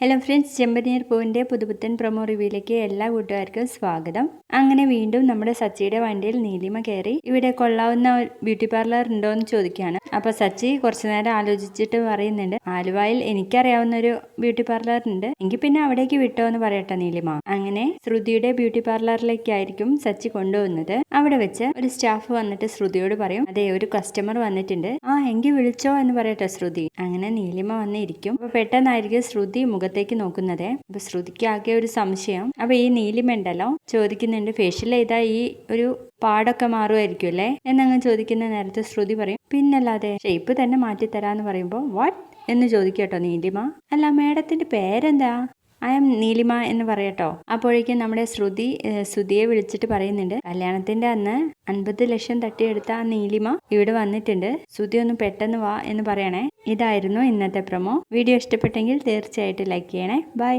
Hello friends, ചെമ്പനീർ പൂവിൻ്റെ പുതുപുത്തൻ promo റിവ്യൂയിലേക്ക് എല്ലാ കൂട്ടുകാർക്കും സ്വാഗതം. അങ്ങനെ വീണ്ടും നമ്മുടെ സച്ചിയുടെ വണ്ടിയിൽ നീലിമ കയറി ഇവിടെ കൊള്ളാവുന്ന ബ്യൂട്ടി പാർലർ ഉണ്ടോ എന്ന് ചോദിക്കുകയാണ്. അപ്പോൾ സച്ചി കുറച്ചു നേരം ആലോചിച്ചിട്ട് പറയുന്നുണ്ട്, ആലുവായിൽ എനിക്കറിയാവുന്ന ഒരു ബ്യൂട്ടി പാർലർ ഉണ്ട്, എങ്കിൽ പിന്നെ അവിടേക്ക് വിട്ടോ എന്ന് പറയട്ടെ നീലിമ. അങ്ങനെ ശ്രുതിയുടെ ബ്യൂട്ടി പാർലറിലേക്കായിരിക്കും സച്ചി കൊണ്ടുപോകുന്നത്. അവിടെ വെച്ച് ഒരു സ്റ്റാഫ് വന്നിട്ട് ശ്രുതിയോട് പറയും, അതെ ഒരു കസ്റ്റമർ വന്നിട്ടുണ്ട്, എങ്കിൽ വിളിച്ചോ എന്ന് പറയട്ടെ ശ്രുതി. അങ്ങനെ നീലിമ വന്നിരിക്കും. അപ്പൊ പെട്ടെന്നായിരിക്കും ശ്രുതി മുഖത്തേക്ക് നോക്കുന്നത്. അപ്പൊ ശ്രുതിക്ക് ആകെ ഒരു സംശയം. അപ്പൊ ഈ നീലിമ ഉണ്ടല്ലോ ചോദിക്കുന്നുണ്ട്, ഫേഷ്യൽ ചെയ്താ ഈ ഒരു പാടൊക്കെ മാറുമായിരിക്കും അല്ലേ എന്നങ്ങ് ചോദിക്കുന്ന നേരത്തെ ശ്രുതി പറയും, പിന്നല്ലാതെ ഷേപ്പ് തന്നെ മാറ്റിത്തരാന്ന് പറയുമ്പോൾ വാട്ട് എന്ന് ചോദിക്കട്ടോ നീലിമ. അല്ല മേഡത്തിന്റെ പേരെന്താ? ഐ എം നീലിമ എന്ന് പറയട്ടോ. അപ്പോഴേക്കും നമ്മുടെ ശ്രുതിയെ വിളിച്ചിട്ട് പറയുന്നുണ്ട്, കല്യാണത്തിന്റെ അന്ന് 50 ലക്ഷം തട്ടിയെടുത്ത ആ നീലിമ ഇവിടെ വന്നിട്ടുണ്ട്, ശ്രുതി ഒന്ന് പെട്ടെന്ന് വാ എന്ന് പറയണേ. ഇതായിരുന്നു ഇന്നത്തെ പ്രൊമോ. വീഡിയോ ഇഷ്ടപ്പെട്ടെങ്കിൽ തീർച്ചയായിട്ടും ലൈക്ക് ചെയ്യണേ. ബൈ.